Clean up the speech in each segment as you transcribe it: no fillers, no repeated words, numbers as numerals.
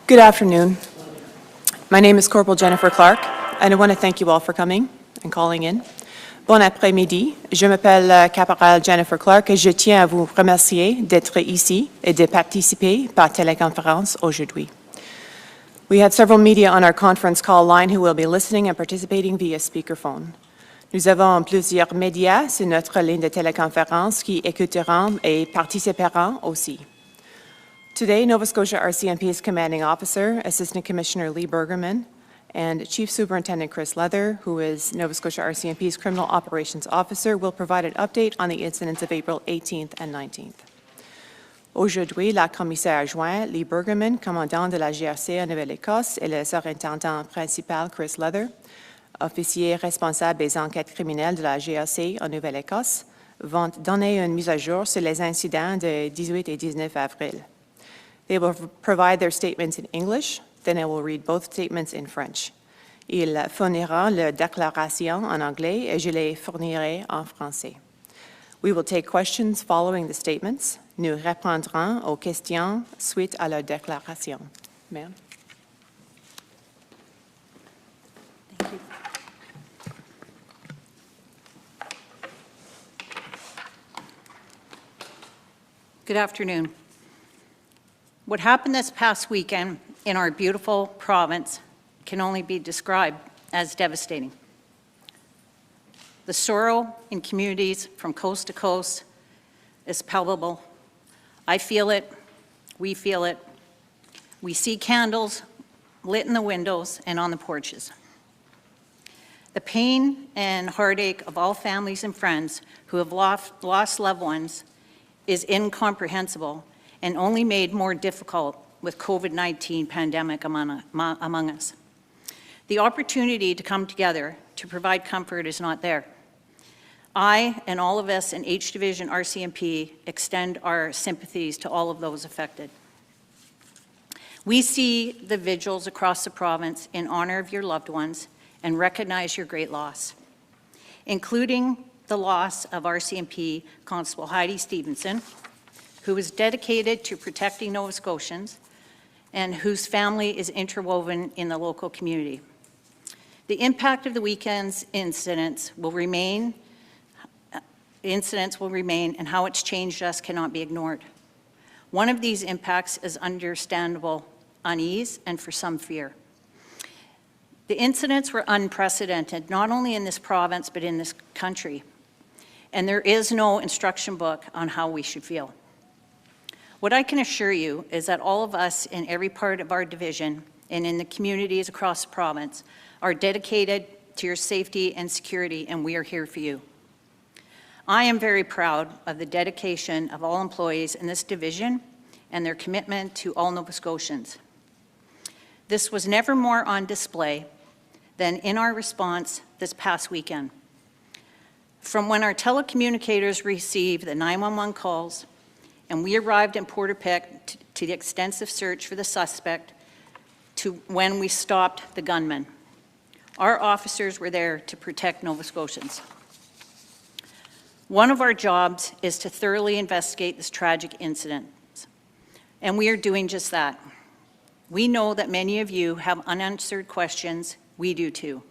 Good afternoon. My name is Corporal Jennifer Clark, and I want to thank you all for coming and calling in. Bon après-midi. Je m'appelle Caporal Jennifer Clark et je tiens à vous remercier d'être ici et de participer par téléconférence aujourd'hui. We had several media on our conference call line who will be listening and participating via speakerphone. Nous avons plusieurs médias sur notre ligne de téléconférence qui écouteront et participeront aussi. Today, Nova Scotia RCMP's Commanding Officer, Assistant Commissioner Lee Bergerman, and Chief Superintendent Chris Leather, who is Nova Scotia RCMP's Criminal Operations Officer, will provide an update on the incidents of April 18th and 19th. Aujourd'hui, la commissaire adjointe Lee Bergerman, commandant de la GRC en Nouvelle-Écosse, et le surintendant principal Chris Leather, officier responsable des enquêtes criminelles de la GRC en Nouvelle-Écosse, vont donner une mise à jour sur les incidents de 18 et 19 avril. They will provide their statements in English, then I will read both statements in French. Ils fourniront leur déclaration en anglais et je les fournirai en français. We will take questions following the statements. Nous répondrons aux questions suite à leur déclaration. Ma'am. Thank you. Good afternoon. What happened this past weekend in our beautiful province can only be described as devastating. The sorrow in communities from coast to coast is palpable. I feel it, we feel it. We see candles lit in the windows and on the porches. The pain and heartache of all families and friends who have lost loved ones is incomprehensible and only made more difficult with COVID-19 pandemic among us. The opportunity to come together to provide comfort is not there. I and all of us in H Division RCMP extend our sympathies to all of those affected. We see the vigils across the province in honor of your loved ones and recognize your great loss, including the loss of RCMP Constable Heidi Stevenson, who was dedicated to protecting Nova Scotians and whose family is interwoven in the local community. The impact of the weekend's incidents will remain, and how it's changed us cannot be ignored. One of these impacts is understandable unease and for some fear. The incidents were unprecedented, not only in this province, but in this country. And there is no instruction book on how we should feel. What I can assure you is that all of us in every part of our division and in the communities across the province are dedicated to your safety and security, and we are here for you. I am very proud of the dedication of all employees in this division and their commitment to all Nova Scotians. This was never more on display than in our response this past weekend. From when our telecommunicators received the 911 calls and we arrived in Portapique to the extensive search for the suspect to when we stopped the gunman. Our officers were there to protect Nova Scotians. One of our jobs is to thoroughly investigate this tragic incident, and we are doing just that. We know that many of you have unanswered questions. We do too.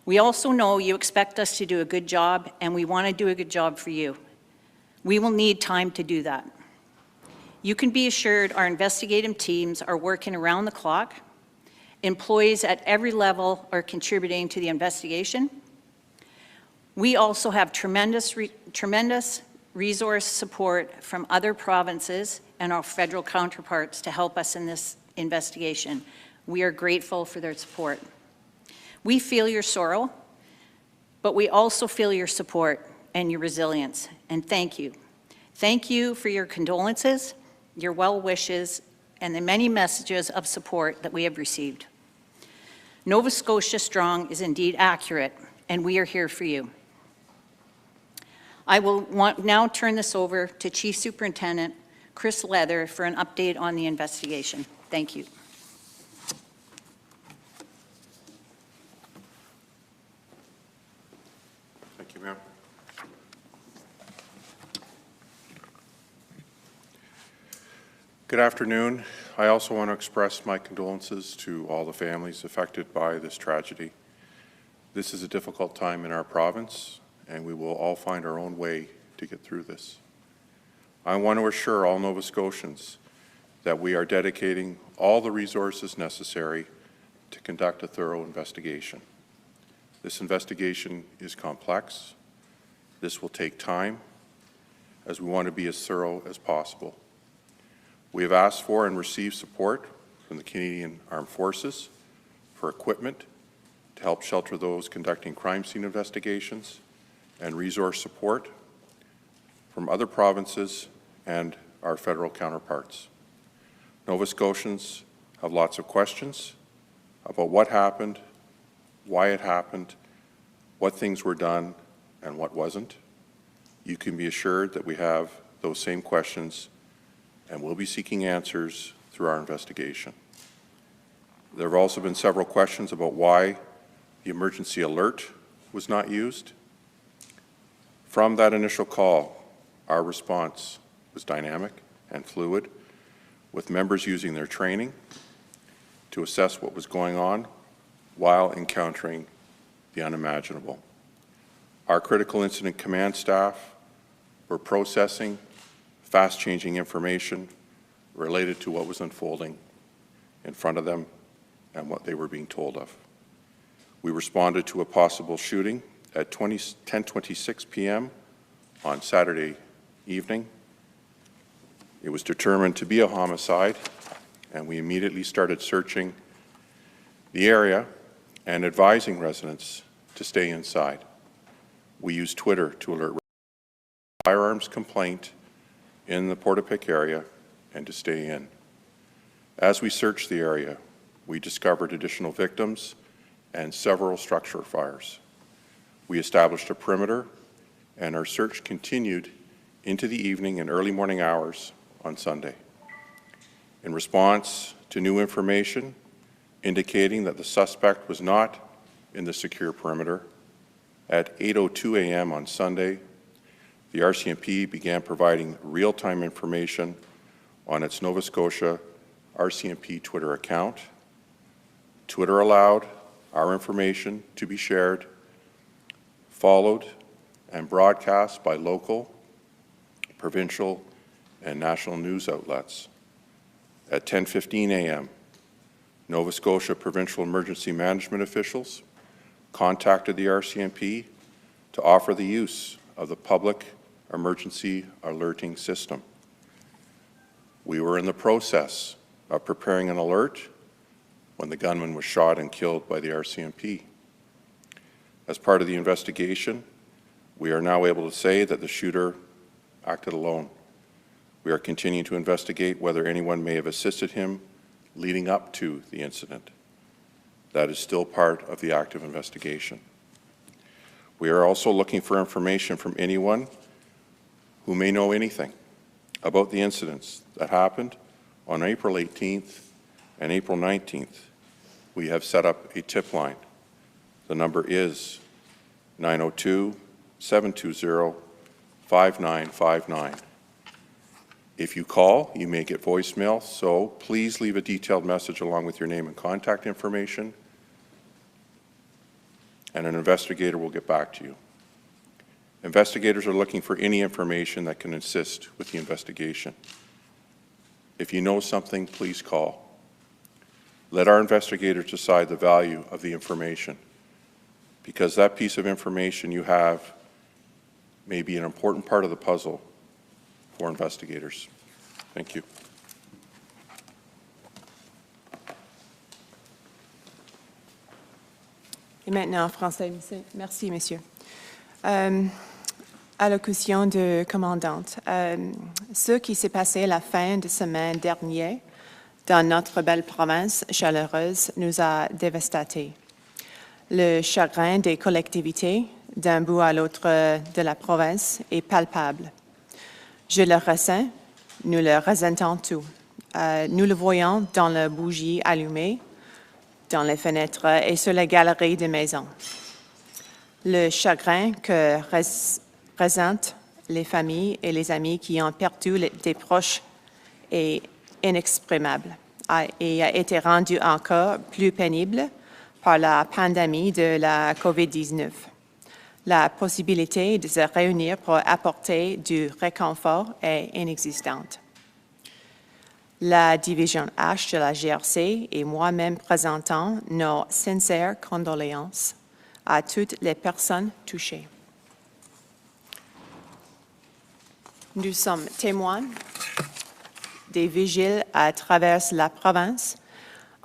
We also know you expect us to do a good job, and we want to do a good job for you. We will need time to do that. You can be assured our investigative teams are working around the clock. Employees at every level are contributing to the investigation. We also have tremendous resource support from other provinces and our federal counterparts to help us in this investigation. We are grateful for their support. We feel your sorrow, but we also feel your support and your resilience, and thank you. Thank you for your condolences, your well wishes, and the many messages of support that we have received. Nova Scotia Strong is indeed accurate, and we are here for you. I will now turn this over to Chief Superintendent Chris Leather for an update on the investigation. Thank you. Thank you, Mayor. Good afternoon. I also want to express my condolences to all the families affected by this tragedy. This is a difficult time in our province, and we will all find our own way to get through this. I want to assure all Nova Scotians that we are dedicating all the resources necessary to conduct a thorough investigation. This investigation is complex. This will take time, as we want to be as thorough as possible. We have asked for and received support from the Canadian Armed Forces for equipment to help shelter those conducting crime scene investigations and resource support from other provinces and our federal counterparts. Nova Scotians have lots of questions about what happened, why it happened, what things were done, and what wasn't. You can be assured that we have those same questions and we'll be seeking answers through our investigation. There have also been several questions about why the emergency alert was not used. From that initial call, our response was dynamic and fluid, with members using their training to assess what was going on while encountering the unimaginable. Our critical incident command staff were processing fast-changing information related to what was unfolding in front of them and what they were being told of. We responded to a possible shooting at 10:26 p.m. on Saturday evening. It was determined to be a homicide, and we immediately started searching the area and advising residents to stay inside. We used Twitter to alert firearms complaint in the Portapique area and to stay in. As we searched the area, we discovered additional victims and several structure fires. We established a perimeter, and our search continued into the evening and early morning hours on Sunday. In response to new information indicating that the suspect was not in the secure perimeter, at 8:02 a.m. on Sunday, the RCMP began providing real-time information on its Nova Scotia RCMP Twitter account. Twitter allowed our information to be shared, followed, and broadcast by local, provincial, and national news outlets. At 10:15 a.m., Nova Scotia provincial emergency management officials contacted the RCMP to offer the use of the public emergency alerting system. We were in the process of preparing an alert when the gunman was shot and killed by the RCMP. As part of the investigation, we are now able to say that the shooter acted alone. We are continuing to investigate whether anyone may have assisted him leading up to the incident. That is still part of the active investigation. We are also looking for information from anyone who may know anything about the incidents that happened on April 18th and April 19th. We have set up a tip line. The number is 902-720-5959. If you call, you may get voicemail, so please leave a detailed message along with your name and contact information, and an investigator will get back to you. Investigators are looking for any information that can assist with the investigation. If you know something, please call. Let our investigators decide the value of the information, because that piece of information you have may be an important part of the puzzle for investigators. Thank you. Et maintenant en français. Merci, monsieur. Allocution de commandante. Ce qui s'est passé la fin de semaine dernière dans notre belle province chaleureuse nous a dévastés. Le chagrin des collectivités d'un bout à l'autre de la province est palpable. Je le ressens, nous le ressentons tous. Nous le voyons dans les bougies allumées, dans les fenêtres et sur les galeries des maisons. Le chagrin que ressentent les familles et les amis qui ont perdu des proches est inexprimable et a été rendu encore plus pénible par la pandémie de la COVID-19. La possibilité de se réunir pour apporter du réconfort est inexistante. La division H de la GRC et moi-même présentons nos sincères condoléances à toutes les personnes touchées. Nous sommes témoins des vigiles à travers la province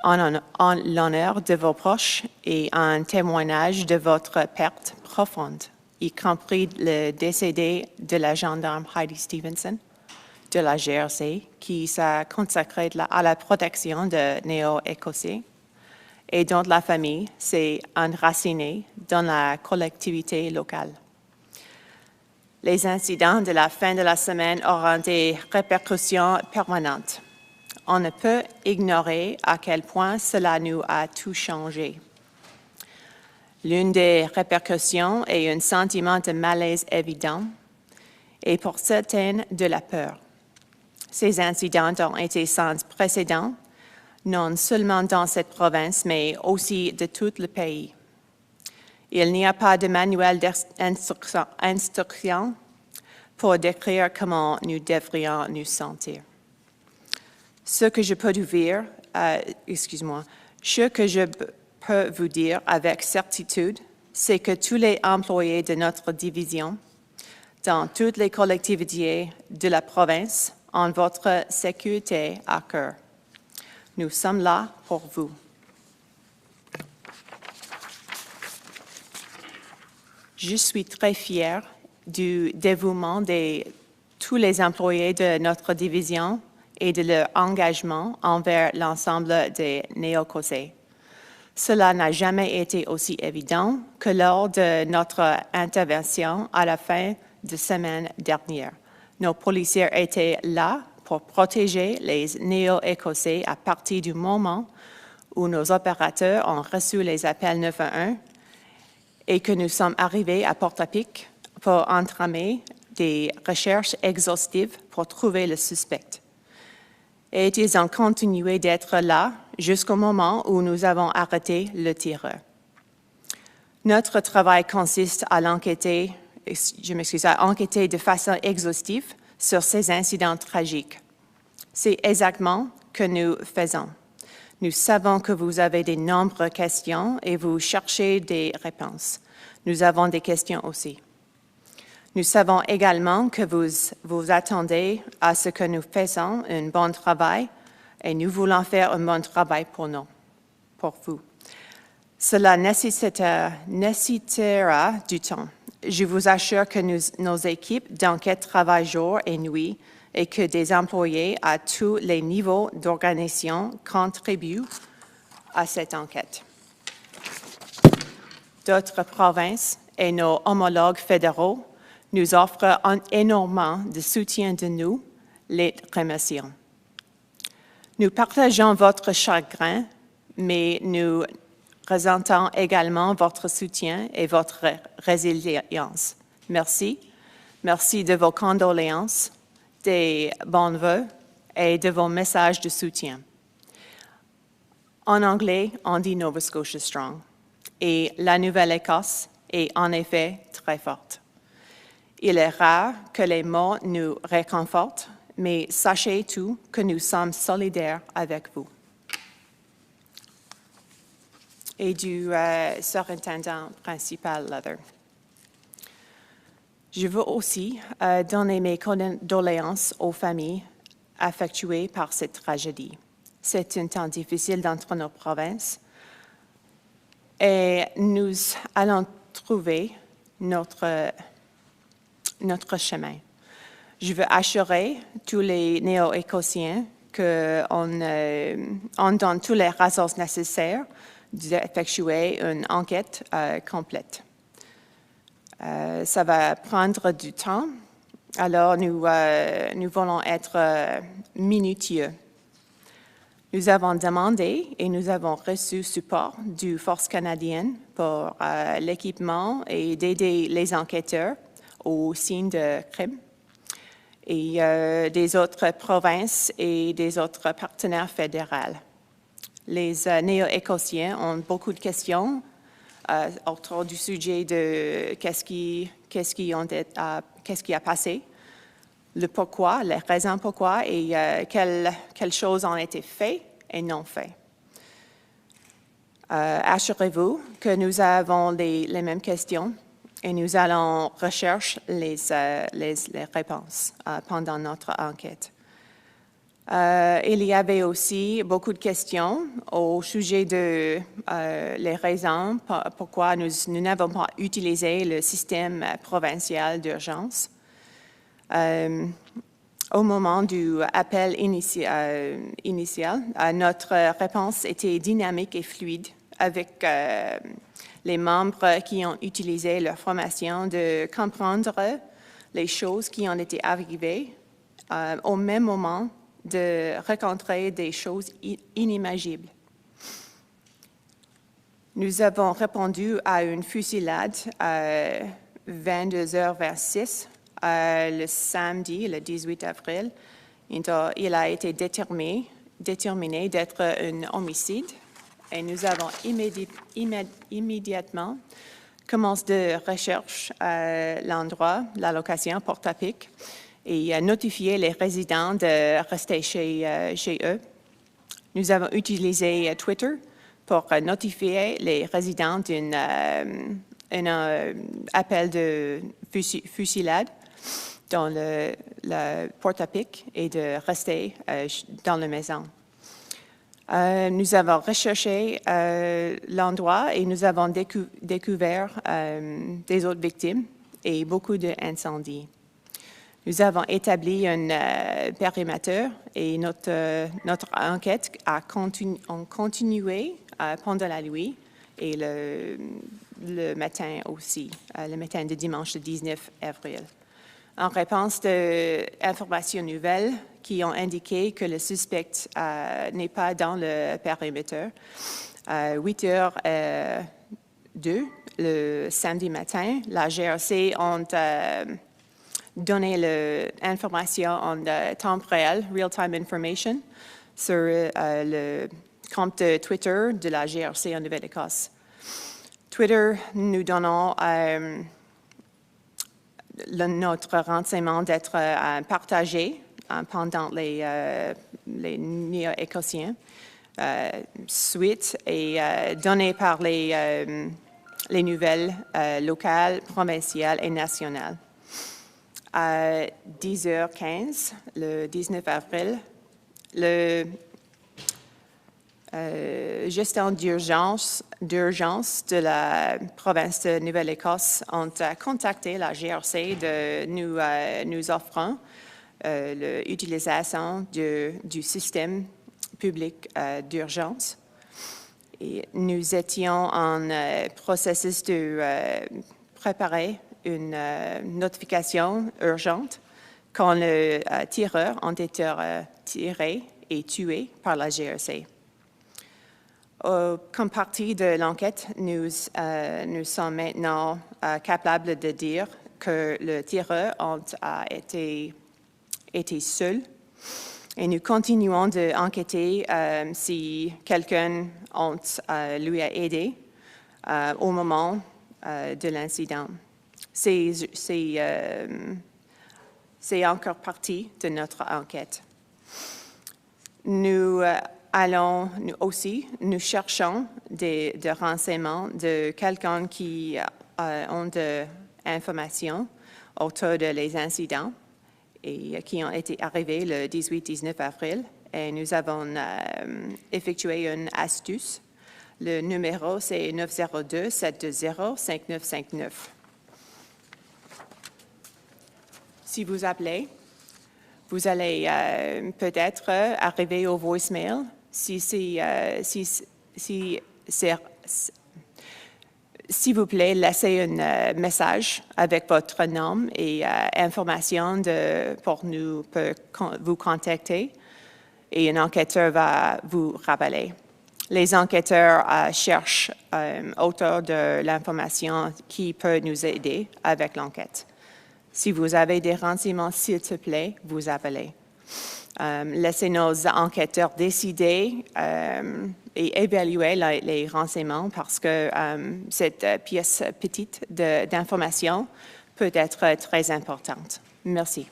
en l'honneur de vos proches et en témoignage de votre perte profonde, y compris le décédé de la gendarme Heidi Stevenson de la GRC, qui s'est consacrée à la protection de Néo-Écossais et dont la famille s'est enracinée dans la collectivité locale. Les incidents de la fin de la semaine auront des répercussions permanentes. On ne peut ignorer à quel point cela nous a tout changé. L'une des répercussions est un sentiment de malaise évident et pour certaines de la peur. Ces incidents ont été sans précédent, non seulement dans cette province, mais aussi de tout le pays. Il n'y a pas de manuel d'instruction pour décrire comment nous devrions nous sentir. Ce que je peux vous dire avec certitude, c'est que tous les employés de notre division, dans toutes les collectivités de la province, ont votre sécurité à cœur. Nous sommes là pour vous. Je suis très fière du dévouement de tous les employés de notre division et de leur engagement envers l'ensemble des Néo-Écossais. Cela n'a jamais été aussi évident que lors de notre intervention à la fin de semaine dernière. Nos policiers étaient là pour protéger les Néo-Écossais à partir du moment où nos opérateurs ont reçu les appels 911 et que nous sommes arrivés à Porte-à-Pic pour entamer des recherches exhaustives pour trouver le suspect. Et ils ont continué d'être là jusqu'au moment où nous avons arrêté le tireur. Notre travail consiste à enquêter de façon exhaustive sur ces incidents tragiques. C'est exactement ce que nous faisons. Nous savons que vous avez de nombreuses questions et vous cherchez des réponses. Nous avons des questions aussi. Nous savons également que vous attendez à ce que nous fassions un bon travail et nous voulons faire un bon travail pour vous. Cela nécessitera du temps. Je vous assure que nos équipes d'enquête travaillent jour et nuit et que des employés à tous les niveaux d'organisation contribuent à cette enquête. D'autres provinces et nos homologues fédéraux nous offrent énormément de soutien de nous, les remercions. Nous partageons votre chagrin, mais nous ressentons également votre soutien et votre résilience. Merci. Merci de vos condoléances, des bons vœux et de vos messages de soutien. En anglais, on dit Nova Scotia Strong. Et la Nouvelle-Écosse est en effet très forte. Il est rare que les mots nous réconfortent, mais sachez tout que nous sommes solidaires avec vous. Et du surintendant principal Leather. Je veux aussi donner mes condoléances aux familles affectuées par cette tragédie. C'est un temps difficile dans nos provinces et nous allons trouver notre chemin. Je veux assurer tous les Néo-Écossiens qu'on donne toutes les ressources nécessaires d'effectuer une enquête complète. Ça va prendre du temps, alors nous voulons être minutieux. Nous avons demandé et nous avons reçu support du Force canadienne pour l'équipement et d'aider les enquêteurs aux signes de crime. et des autres provinces et des autres partenaires fédéraux. Les néo-écossiens ont beaucoup de questions autour du sujet de qu'est-ce qui a passé, le pourquoi, les raisons pourquoi et quelles choses ont été faites et non faites. Assurez-vous que nous avons les mêmes questions et nous allons rechercher les réponses pendant notre enquête. Il y avait aussi beaucoup de questions au sujet de les raisons pourquoi nous n'avons pas utilisé le système provincial d'urgence. Au moment du appel initial, notre réponse était dynamique et fluide avec les membres qui ont utilisé leur formation de comprendre les choses qui ont été arrivées au même moment de rencontrer des choses inimaginables. Nous avons répondu à une fusillade à 22h26 le samedi, le 18 avril. Il a été déterminé d'être un homicide et nous avons immédiatement commencé de recherche à l'endroit, la location, Portapic, et notifié les résidents de rester chez eux. Nous avons utilisé Twitter pour notifier les résidents d'un appel de fusillade dans le Portapic et de rester dans la maison. Nous avons recherché l'endroit et nous avons découvert des autres victimes et beaucoup d'incendies. Nous avons établi un périmètre et notre enquête a continué pendant la nuit et le matin aussi, le matin de dimanche le 19 avril. En réponse d'informations nouvelles qui ont indiqué que le suspect n'est pas dans le périmètre, à 8h02 le samedi matin, la GRC ont donné l'information en temps réel, real-time information, sur le compte de Twitter de la GRC en Nouvelle-Écosse. Twitter nous donnant notre renseignement d'être partagé pendant les néo-écossiens, suite et donné par les nouvelles locales, provinciales et nationales. À 10h15, le 19 avril, le gestion d'urgence de la province de Nouvelle-Écosse ont contacté la GRC de nous offrant l'utilisation du système public d'urgence. Et nous étions en processus de préparer une notification urgente quand le tireur a été tiré et tué par la GRC. Comme partie de l'enquête, nous sommes maintenant capables de dire que le tireur a été seul et nous continuons d'enquêter si quelqu'un lui a aidé au moment de l'incident. C'est encore partie de notre enquête. Nous cherchons des renseignements de quelqu'un qui ont de informations autour de les incidents et qui ont été arrivés le 18-19 avril. Et nous avons effectué une astuce. Le numéro, c'est 902-720-5959. Si vous appelez, vous allez peut-être arriver au voicemail. S'il vous plaît, laissez un message avec votre nom et information pour vous contacter et un enquêteur va vous rappeler. Les enquêteurs cherchent autour de l'information qui peut nous aider avec l'enquête. Si vous avez des renseignements, s'il te plaît, vous appelez. Laissez nos enquêteurs décider et évaluer les renseignements parce que cette pièce petite d'information peut être très importante. Merci.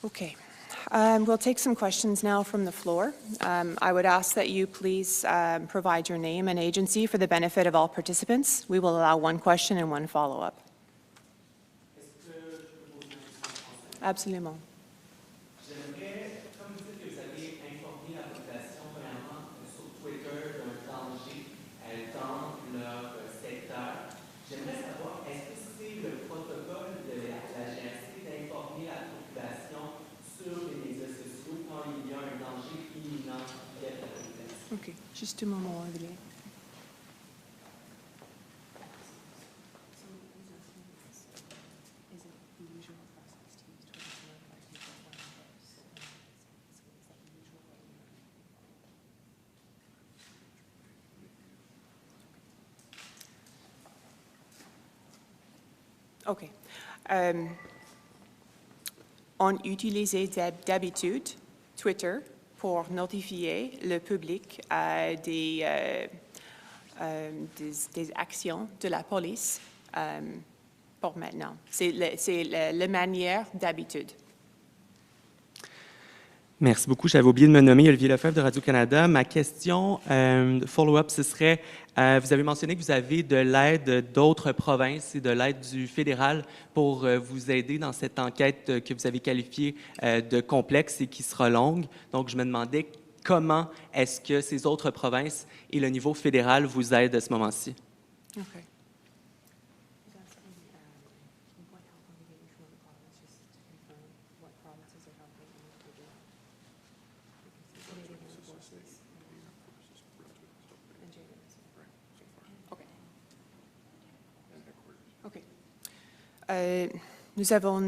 Okay. We'll take some questions now from the floor. I would ask that you please provide your name and agency for the benefit of all participants. We will allow one question and one follow-up. Absolument. J'aimerais, comme vous dites que vous avez informé la population premièrement sur Twitter d'un danger dans leur secteur, j'aimerais savoir, est-ce que c'est le protocole de la GRC d'informer la population sur les médias sociaux quand il y a un danger imminent qui guette la population? OK. Juste un moment, Olivier. OK. On utilisait d'habitude Twitter pour notifier le public des actions de la police pour maintenant. C'est la manière d'habitude. Merci beaucoup. J'avais oublié de me nommer Olivier Lefebvre de Radio-Canada. Ma question follow-up, ce serait, vous avez mentionné que vous avez de l'aide d'autres provinces et de l'aide du fédéral pour vous aider dans cette enquête que vous avez qualifiée de complexe et qui sera longue. Donc, je me demandais comment est-ce que ces autres provinces et le niveau fédéral vous aident à ce moment-ci? OK. Nous avons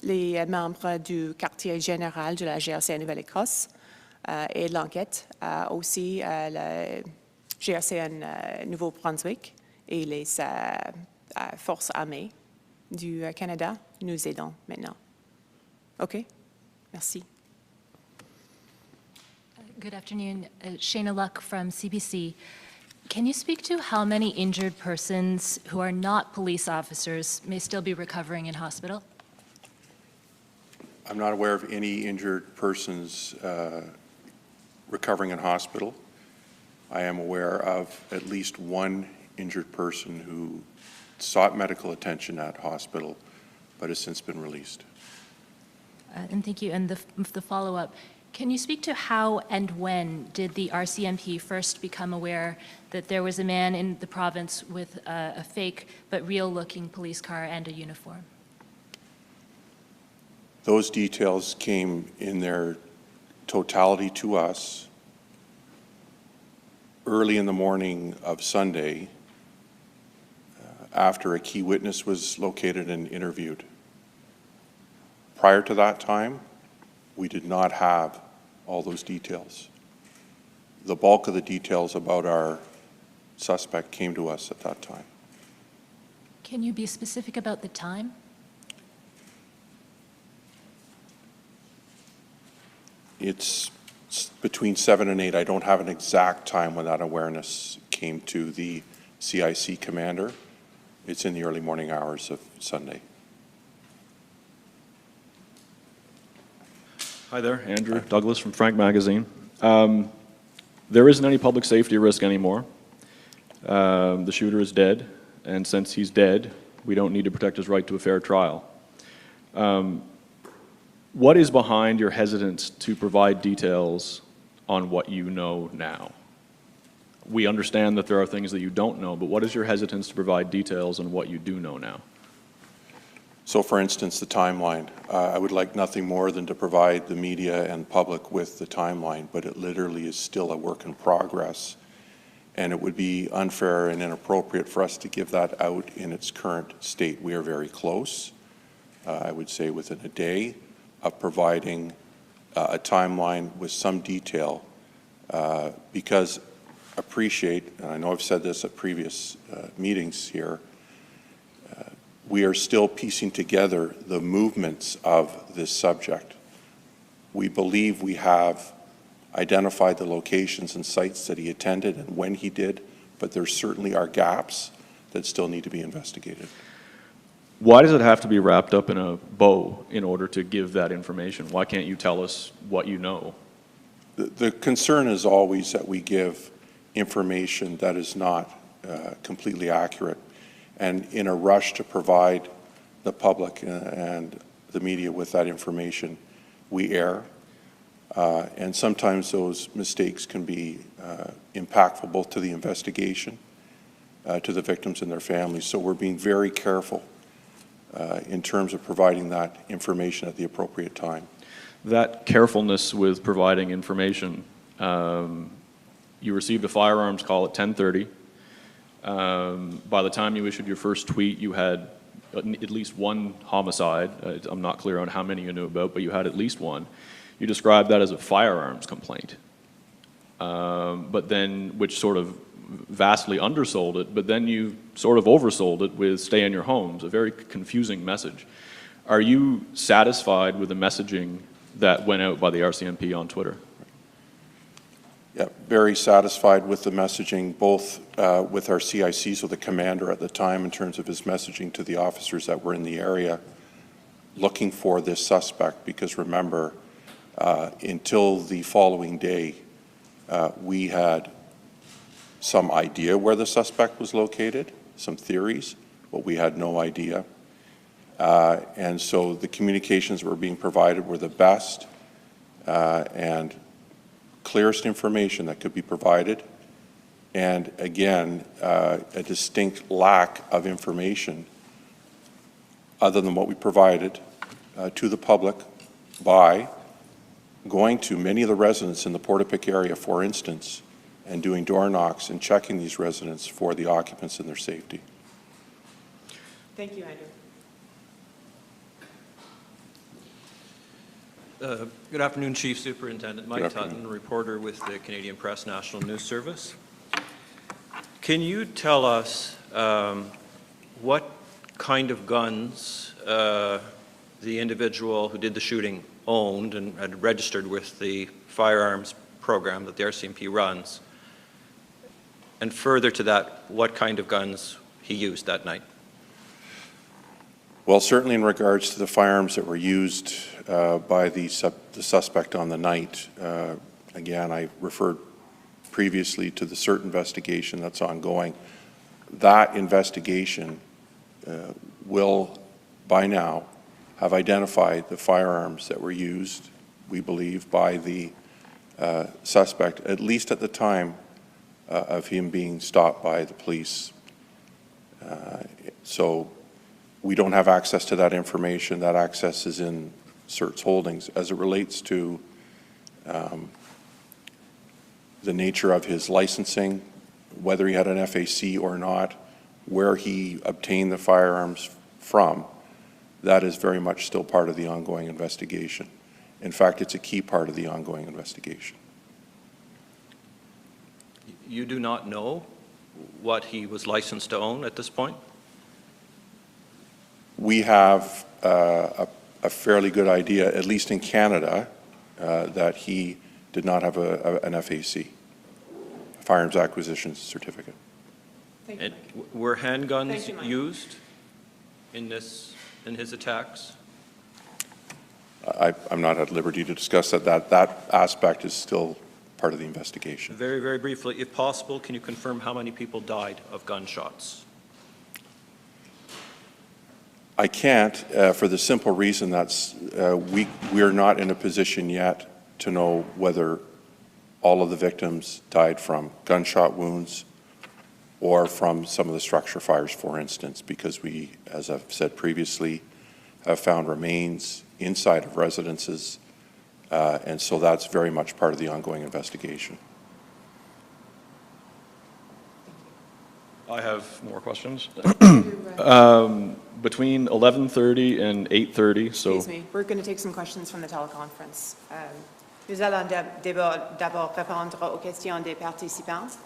les membres du quartier général de la GRC en Nouvelle-Écosse et de l'enquête, aussi la GRC en Nouveau-Brunswick et les forces armées du Canada. Nous aidons maintenant. OK? Merci. Good afternoon. Shayna Luck from CBC. Can you speak to how many injured persons who are not police officers may still be recovering in hospital? I'm not aware of any injured persons recovering in hospital. I am aware of at least one injured person who sought medical attention at hospital, but has since been released. And thank you. And the follow-up, can you speak to how and when did the RCMP first become aware that there was a man in the province with a fake but real-looking police car and a uniform? Those details came in their totality to us early in the morning of Sunday after a key witness was located and interviewed. Prior to that time, we did not have all those details. The bulk of the details about our suspect came to us at that time. Can you be specific about the time? It's between 7 and 8. I don't have an exact time when that awareness came to the CIC commander. It's in the early morning hours of Sunday. Hi there, Andrew Douglas from Frank Magazine. There isn't any public safety risk anymore. The shooter is dead, and since he's dead, we don't need to protect his right to a fair trial. What is behind your hesitance to provide details on what you know now? We understand that there are things that you don't know, but what is your hesitance to provide details on what you do know now? So, for instance, the timeline. I would like nothing more than to provide the media and public with the timeline, but it literally is still a work in progress, and it would be unfair and inappropriate for us to give that out in its current state. We are very close, I would say within a day. of providing a timeline with some detail because appreciate, and I know I've said this at previous meetings here, we are still piecing together the movements of this subject. We believe we have identified the locations and sites that he attended and when he did, but there certainly are gaps that still need to be investigated. Why does it have to be wrapped up in a bow in order to give that information? Why can't you tell us what you know? The concern is always that we give information that is not completely accurate. And in a rush to provide the public and the media with that information, we err. And sometimes those mistakes can be impactful both to the investigation, to the victims and their families. So we're being very careful in terms of providing that information at the appropriate time. That carefulness with providing information, you received a firearms call at 10:30. By the time you issued your first tweet, you had at least one homicide. I'm not clear on how many you knew about, but you had at least one. You described that as a firearms complaint, but then, which sort of vastly undersold it, but then you sort of oversold it with stay in your homes, a very confusing message. Are you satisfied with the messaging that went out by the RCMP on Twitter? Yeah, very satisfied with the messaging, both with our CIC, so the commander at the time, in terms of his messaging to the officers that were in the area looking for this suspect, because remember, until the following day, we had some idea where the suspect was located, some theories, but we had no idea. And so the communications that were being provided were the best and clearest information that could be provided. And again, a distinct lack of information other than what we provided to the public by going to many of the residents in the Portapique area, for instance, and doing door knocks and checking these residents for the occupants and their safety. Thank you, Andrew. Good afternoon, Chief Superintendent. Mike Good afternoon. Tutton, reporter with the Canadian Press National News Service. Can you tell us what kind of guns the individual who did the shooting owned and had registered with the firearms program that the RCMP runs? And further to that, what kind of guns he used that night? Well, certainly in regards to the firearms that were used by the suspect on the night, again, I referred previously to the CERT investigation that's ongoing. That investigation will, by now, have identified the firearms that were used, we believe, by the suspect, at least at the time of him being stopped by the police. So we don't have access to that information. That access is in CERT's holdings. As it relates to the nature of his licensing, whether he had an FAC or not, where he obtained the firearms from, that is very much still part of the ongoing investigation. In fact, it's a key part of the ongoing investigation. You do not know what he was licensed to own at this point? We have a fairly good idea, at least in Canada, that he did not have an FAC, Firearms Acquisition Certificate. Thank you, And Mike. were handguns Thank you, Mike. used in his attacks? I'm not at liberty to discuss that. That aspect is still part of the investigation. Very, very briefly, if possible, can you confirm how many people died of gunshots? I can't for the simple reason that we are not in a position yet to know whether all of the victims died from gunshot wounds or from some of the structure fires, for instance, because we, as I've said previously, have found remains inside of residences, and so that's very much part of the ongoing investigation. I have more questions. Between 11:30 and 8:30, so... Excuse me, we're going to take some questions from the teleconference. Nous allons d'abord répondre aux questions des participants.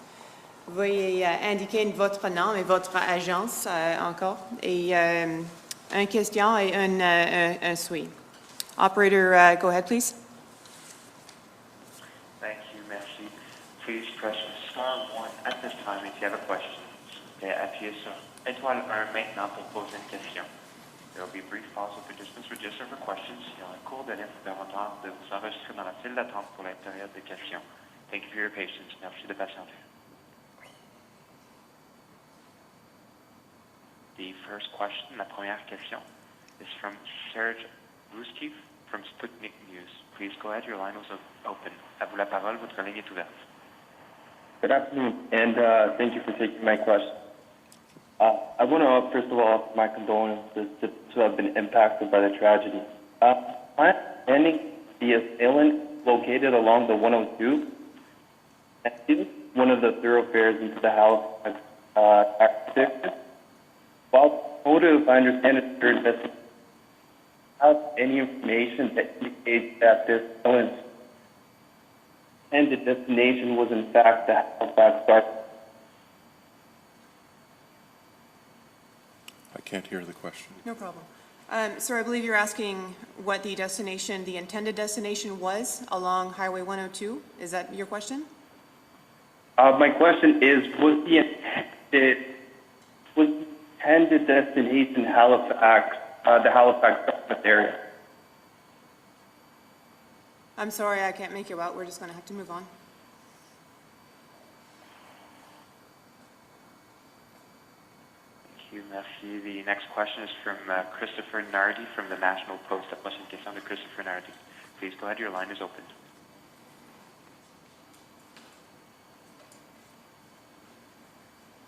Veuillez indiquer votre nom et votre agence encore, et une question et un suite. Operator, go ahead, please. Thank you, merci. Please press star 1 at this time if you have a question. Et appuyez sur étoile 1 maintenant pour poser une question. There will be a brief pause for participants register for questions. Il y aura un court délai supplémentaire de vous enregistrer dans la file d'attente pour la période de questions. Thank you for your patience. Merci de patienter. The first question, la première question, is from Serge Ruskiv from Sputnik News. Please go ahead. Your line is open. À vous la parole. Votre ligne est ouverte. Good afternoon, and thank you for taking my question. I want to, first of all, offer my condolences to have been impacted by the tragedy. My understanding, the assailant located along the 102, and is one of the thoroughfares into the house. While motive, I understand it's your investigation. Have any information that indicates that this assailant and the destination was in fact the Halifax Dark? I can't hear the question. No problem. Sir, I believe you're asking what the destination, the intended destination was along Highway 102. Is that your question? My question is, was the intended destination Halifax, the Halifax Dartmouth area? I'm sorry, I can't make you out. We're just going to have to move on. Thank you, merci. The next question is from Christopher Nardi from the National Post. La prochaine question de Christopher Nardi. Please go ahead, your line is open.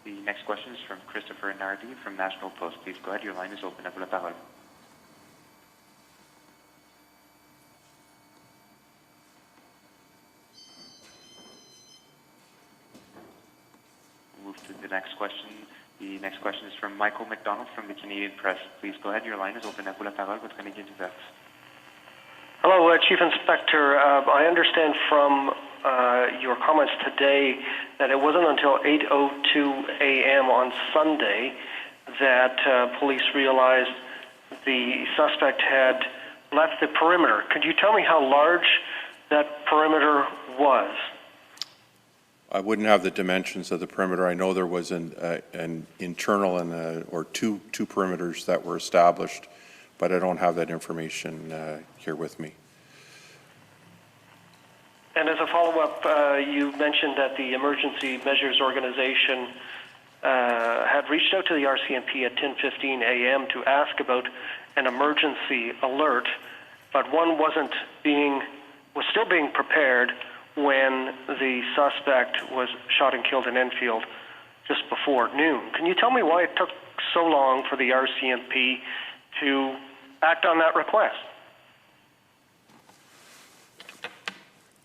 The next question is from Christopher Nardi from National Post. Please go ahead, your line is open. À vous la parole. Move to the next question. The next question is from Michael McDonald from the Canadian Press. Please go ahead, your line is open. À vous la parole. Votre ligne est ouverte. Hello, Chief Inspector. I understand from your comments today that it wasn't until 8:02 a.m. on Sunday that police realized the suspect had left the perimeter. Could you tell me how large that perimeter was? I wouldn't have the dimensions of the perimeter. I know there was an internal or two perimeters that were established, but I don't have that information here with me. And as a follow-up, you mentioned that the Emergency Measures Organization had reached out to the RCMP at 10:15 a.m. to ask about an emergency alert, but one was still being prepared when the suspect was shot and killed in Enfield just before noon. Can you tell me why it took so long for the RCMP to act on that request?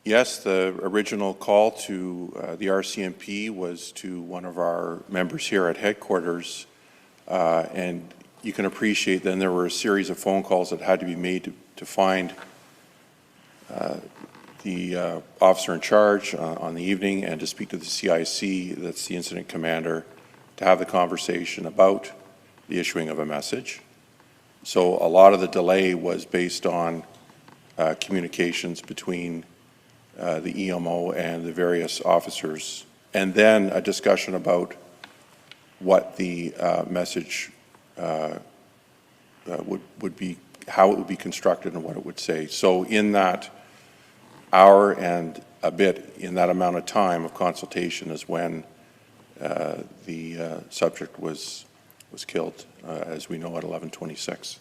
Yes, the original call to the RCMP was to one of our members here at headquarters, and you can appreciate then there were a series of phone calls that had to be made to find the officer in charge on the evening and to speak to the CIC, that's the incident commander, to have the conversation about the issuing of a message. So a lot of the delay was based on communications between the EMO and the various officers, and then a discussion about what the message would be, how it would be constructed and what it would say. So in that hour and a bit, in that amount of time of consultation, is when the subject was killed, as we know, at 11:26.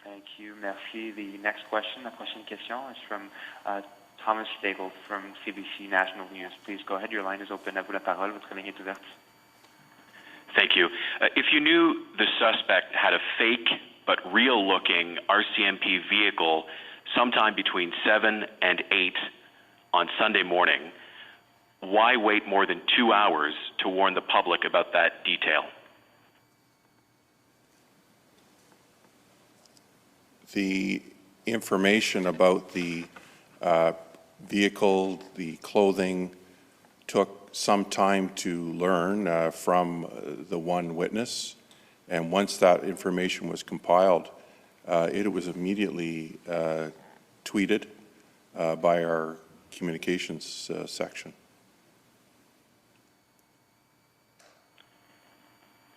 Thank you, merci. The next question, la prochaine question, is from Thomas Stagel from CBC National News. Please go ahead, your line is open. À vous la parole, votre ligne est ouverte. Thank you. If you knew the suspect had a fake but real-looking RCMP vehicle sometime between 7 and 8 on Sunday morning. Why wait more than 2 hours to warn the public about that detail? The information about the vehicle, the clothing, took some time to learn from the one witness. And once that information was compiled, it was immediately tweeted by our communications section.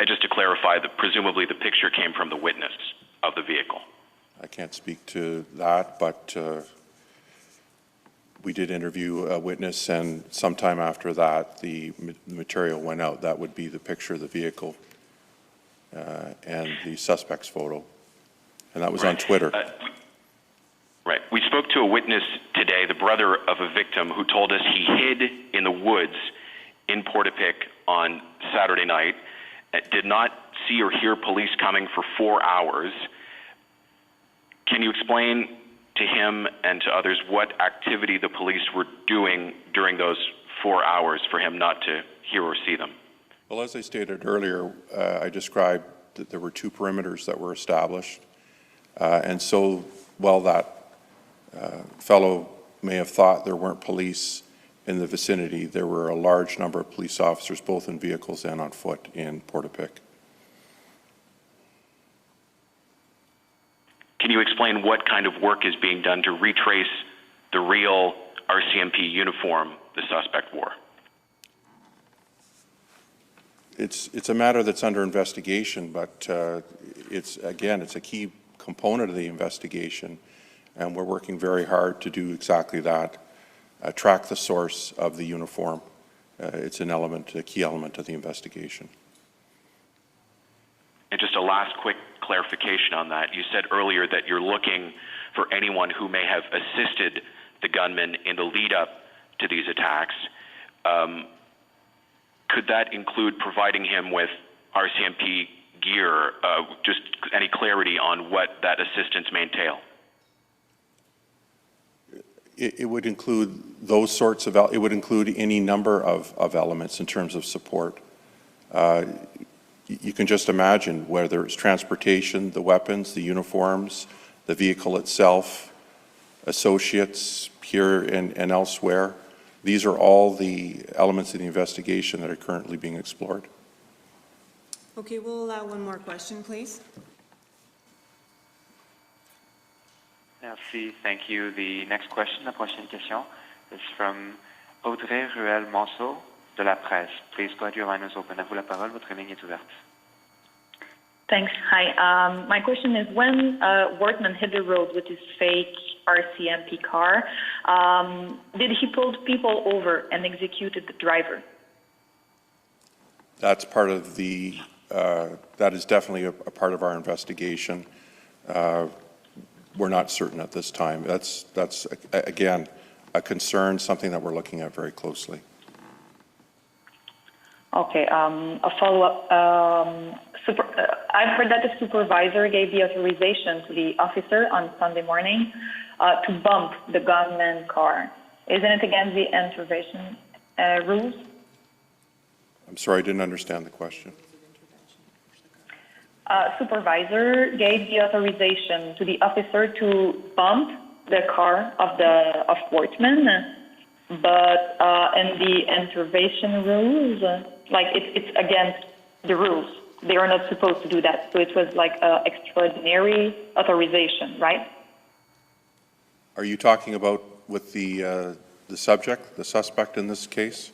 And just to clarify, presumably the picture came from the witness of the vehicle. I can't speak to that, but we did interview a witness, and sometime after that, the material went out. That would be the picture of the vehicle and the suspect's photo. And that was on Twitter. Right. We spoke to a witness today, the brother of a victim, who told us he hid in the woods in Portapique on Saturday night, did not see or hear police coming for 4 hours. Can you explain to him and to others what activity the police were doing during those 4 hours for him not to hear or see them? Well, as I stated earlier, I described that there were 2 perimeters that were established. And so while that fellow may have thought there weren't police in the vicinity, there were a large number of police officers, both in vehicles and on foot, in Portapique. Can you explain what kind of work is being done to retrace the real RCMP uniform the suspect wore? It's a matter that's under investigation, but it's a key component of the investigation, and we're working very hard to do exactly that, track the source of the uniform. It's a key element of the investigation. And just a last quick clarification on that. You said earlier that you're looking for anyone who may have assisted the gunman in the lead up to these attacks. Could that include providing him with RCMP gear? Just any clarity on what that assistance may entail? It would include those sorts of, it would include any number of elements in terms of support. You can just imagine whether it's transportation, the weapons, the uniforms, the vehicle itself, associates here and elsewhere. These are all the elements of the investigation that are currently being explored. Okay, we'll allow one more question, please. Merci, thank you. The next question, la prochaine question, is from Audrey Ruel-Monceau de la Presse. Please go ahead, your line is open. À vous la parole, votre ligne est ouverte. Thanks. Hi. My question is, when Wortman hit the road with his fake RCMP car, did he pull people over and executed the driver? That's part of the, that is definitely a part of our investigation. We're not certain at this time. That's again, a concern, something that we're looking at very closely. Okay, a follow-up. I've heard that the supervisor gave the authorization to the officer on Sunday morning to bump the gunman car. Isn't it against the intervention rules? I'm sorry, I didn't understand the question. Supervisor gave the authorization to the officer to bump the car of Wortman, but in the intervention rules, like it's against the rules. They are not supposed to do that. So it was like extraordinary authorization, right? Are you talking about with the subject, the suspect in this case?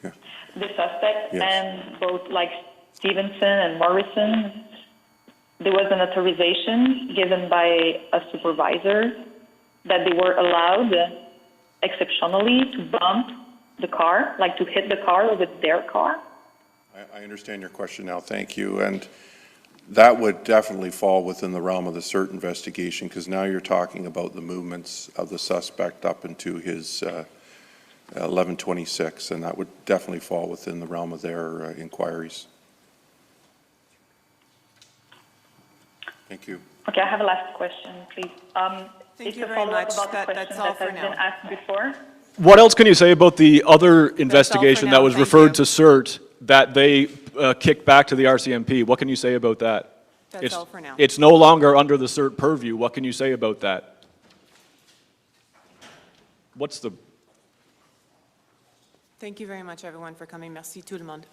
Yeah. The suspect, yes. And both like Stevenson and Morrison, there was an authorization given by a supervisor that they were allowed exceptionally to bump the car, like to hit the car with their car. I understand your question now, thank you. And that would definitely fall within the realm of the CERT investigation, because now you're talking about the movements of the suspect up into his 1126, and that would definitely fall within the realm of their inquiries. Thank you. Okay, I have a last question, please. Thank It's you a very follow-up much. about the That's question all that for has been now. asked before. What else can you say about the other investigation that now, was thank referred you. to CERT that they kicked back to the RCMP? What can you say about that? That's all for now. It's no longer under the CERT purview. What can you say about that? What's the... Thank you very much, everyone, for coming. Merci tout le monde.